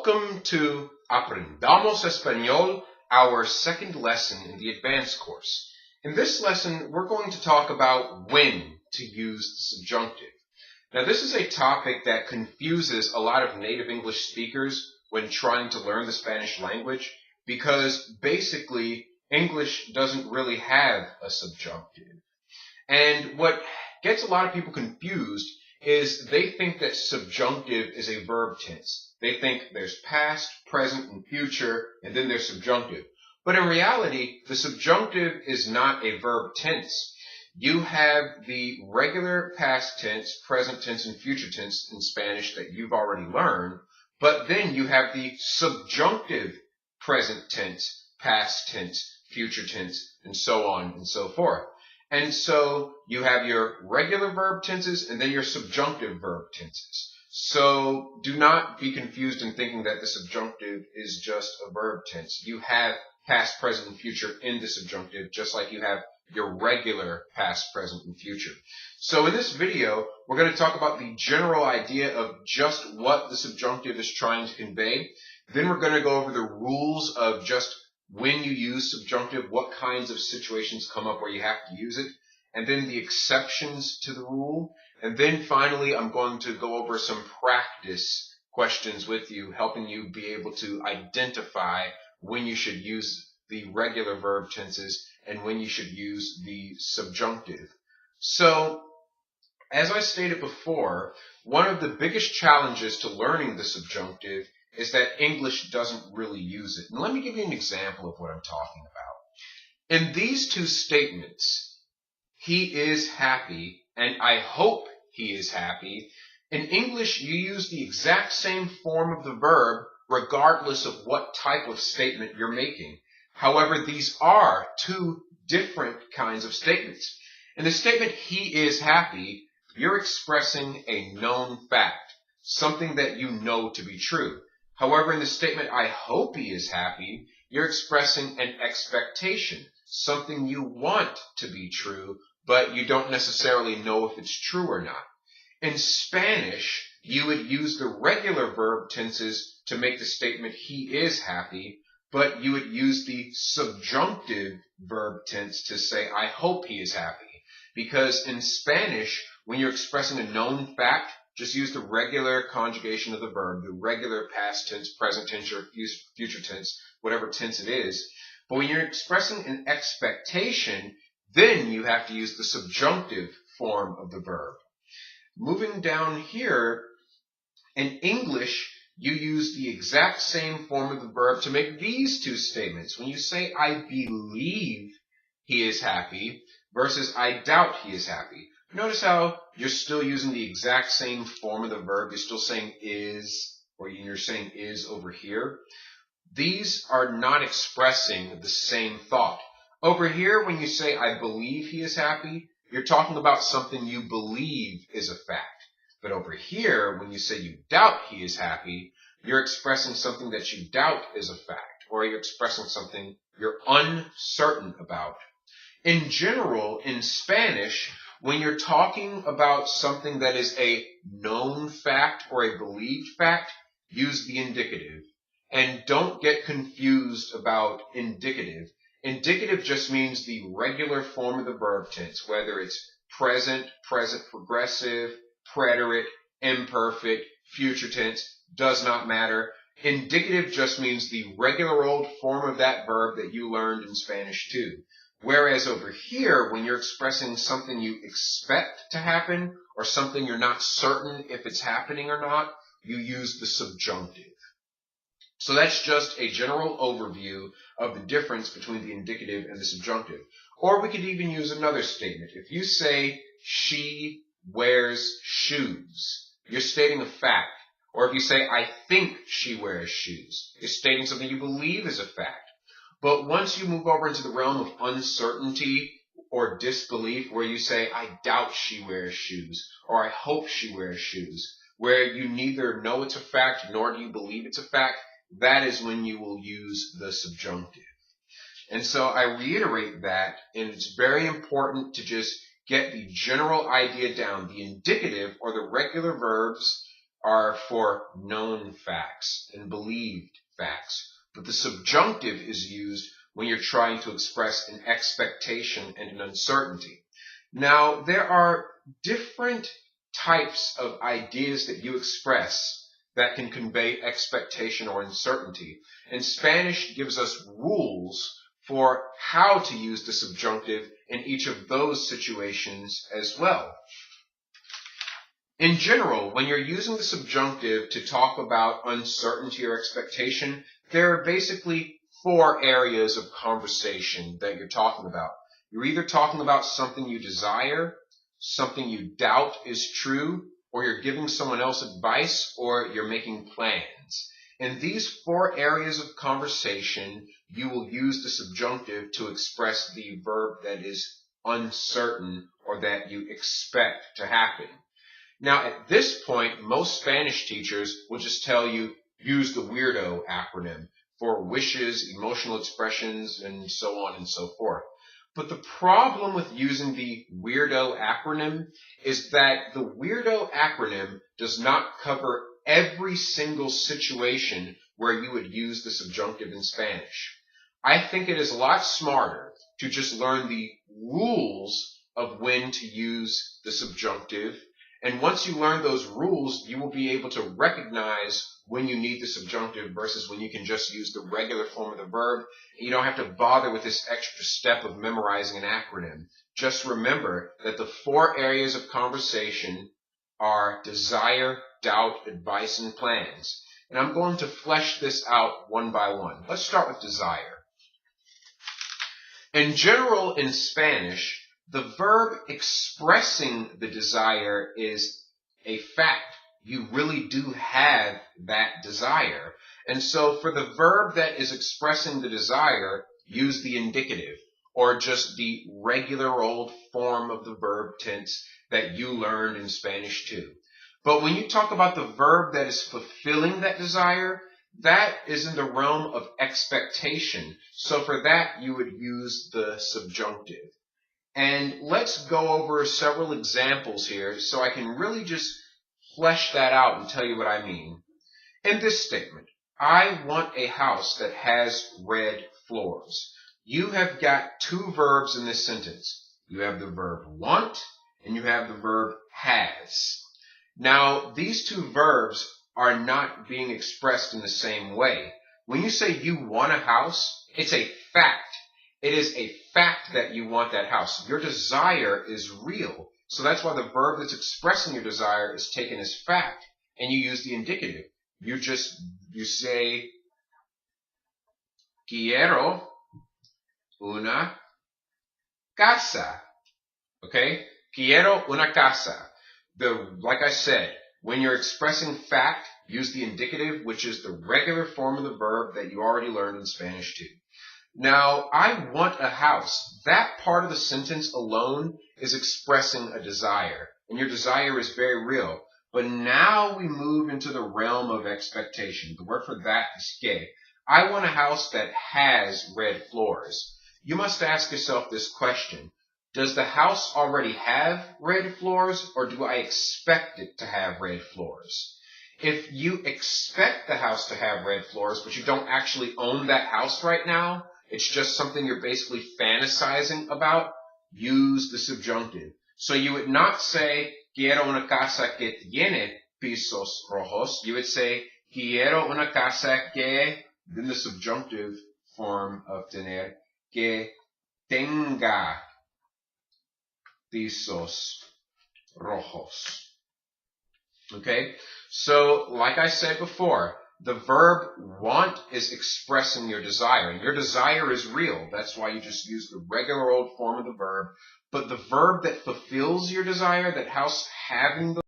Welcome to Aprendamos Español, our second lesson in the advanced course. In this lesson, we're going to talk about when to use the subjunctive. Now, this is a topic that confuses a lot of native English speakers when trying to learn the Spanish language because basically English doesn't really have a subjunctive. And what gets a lot of people confused is they think that subjunctive is a verb tense. They think there's past, present, and future, and then there's subjunctive. But in reality, the subjunctive is not a verb tense. You have the regular past tense, present tense, and future tense in Spanish that you've already learned, but then you have the subjunctive present tense, past tense, future tense, and so on and so forth. And so you have your regular verb tenses and then your subjunctive verb tenses. So do not be confused in thinking that the subjunctive is just a verb tense. You have past, present, and future in the subjunctive, just like you have your regular past, present, and future. So in this video, we're going to talk about the general idea of just what the subjunctive is trying to convey. Then we're going to go over the rules of just when you use subjunctive, what kinds of situations come up where you have to use it, and then the exceptions to the rule. And then finally, I'm going to go over some practice questions with you, helping you be able to identify when you should use the regular verb tenses and when you should use the subjunctive. So, as I stated before, one of the biggest challenges to learning the subjunctive is that English doesn't really use it. And let me give you an example of what I'm talking about. In these two statements, he is happy and I hope he is happy, in English you use the exact same form of the verb regardless of what type of statement you're making. However, these are two different kinds of statements. In the statement he is happy, you're expressing a known fact, something that you know to be true. However, in the statement, I hope he is happy, you're expressing an expectation, something you want to be true, but you don't necessarily know if it's true or not. In Spanish, you would use the regular verb tenses to make the statement he is happy, but you would use the subjunctive verb tense to say I hope he is happy. Because in Spanish, when you're expressing a known fact, just use the regular conjugation of the verb, the regular past tense, present tense, or future tense, whatever tense it is. But when you're expressing an expectation, then you have to use the subjunctive form of the verb. Moving down here, in English, you use the exact same form of the verb to make these two statements. When you say, I believe he is happy, versus I doubt he is happy. Notice how you're still using the exact same form of the verb. You're still saying is, or you're saying is over here. These are not expressing the same thought. Over here, when you say, I believe he is happy, you're talking about something you believe is a fact. But over here, when you say you doubt he is happy, you're expressing something that you doubt is a fact, or you're expressing something you're uncertain about. In general, in Spanish, when you're talking about something that is a known fact or a believed fact, use the indicative. And don't get confused about indicative. Indicative just means the regular form of the verb tense, whether it's present, present progressive, preterite, imperfect, future tense, does not matter. Indicative just means the regular old form of that verb that you learned in Spanish too. Whereas over here, when you're expressing something you expect to happen or something you're not certain if it's happening or not, you use the subjunctive. So that's just a general overview of the difference between the indicative and the subjunctive. Or we could even use another statement. If you say, she wears shoes, you're stating a fact. Or if you say, I think she wears shoes, you're stating something you believe is a fact. But once you move over into the realm of uncertainty or disbelief, where you say, I doubt she wears shoes, or I hope she wears shoes, where you neither know it's a fact nor do you believe it's a fact, that is when you will use the subjunctive. And so I reiterate that, and it's very important to just get the general idea down. The indicative, or the regular verbs, are for known facts and believed facts, but the subjunctive is used when you're trying to express an expectation and an uncertainty. Now, there are different types of ideas that you express that can convey expectation or uncertainty, and Spanish gives us rules for how to use the subjunctive in each of those situations as well. In general, when you're using the subjunctive to talk about uncertainty or expectation, there are basically 4 areas of conversation that you're talking about. You're either talking about something you desire, something you doubt is true, or you're giving someone else advice, or you're making plans. In these 4 areas of conversation, you will use the subjunctive to express the verb that is uncertain or that you expect to happen. Now, at this point, most Spanish teachers will just tell you, use the weirdo acronym for wishes, emotional expressions, and so on and so forth. But the problem with using the weirdo acronym is that the weirdo acronym does not cover every single situation where you would use the subjunctive in Spanish. I think it is a lot smarter to just learn the rules of when to use the subjunctive. And once you learn those rules, you will be able to recognize when you need the subjunctive versus when you can just use the regular form of the verb. You don't have to bother with this extra step of memorizing an acronym. Just remember that the 4 areas of conversation are desire, doubt, advice, and plans. And I'm going to flesh this out one by one. Let's start with desire. In general, in Spanish, the verb expressing the desire is a fact. You really do have that desire. And so for the verb that is expressing the desire, use the indicative, or just the regular old form of the verb tense that you learned in Spanish too. But when you talk about the verb that is fulfilling that desire, that is in the realm of expectation. So for that, you would use the subjunctive. And let's go over several examples here so I can really just flesh that out and tell you what I mean. In this statement, I want a house that has red floors. You have got 2 verbs in this sentence. You have the verb want and you have the verb has. Now, these 2 verbs are not being expressed in the same way. When you say you want a house, it's a fact. It is a fact that you want that house. Your desire is real. So that's why the verb that's expressing your desire is taken as fact, and you use the indicative. You say, quiero una casa. Okay? Quiero una casa. Like I said, when you're expressing fact, use the indicative, which is the regular form of the verb that you already learned in Spanish too. Now, I want a house. That part of the sentence alone is expressing a desire, and your desire is very real. But now we move into the realm of expectation. The word for that is que. I want a house that has red floors. You must ask yourself this question. Does the house already have red floors, or do I expect it to have red floors? If you expect the house to have red floors, but you don't actually own that house right now, it's just something you're basically fantasizing about, use the subjunctive. So you would not say, quiero una casa que tiene pisos rojos. You would say, quiero una casa que, then the subjunctive form of tener, que tenga pisos rojos. Okay? So, like I said before, the verb want is expressing your desire. Your desire is real. That's why you just use the regular old form of the verb. But the verb that fulfills your desire, that house having the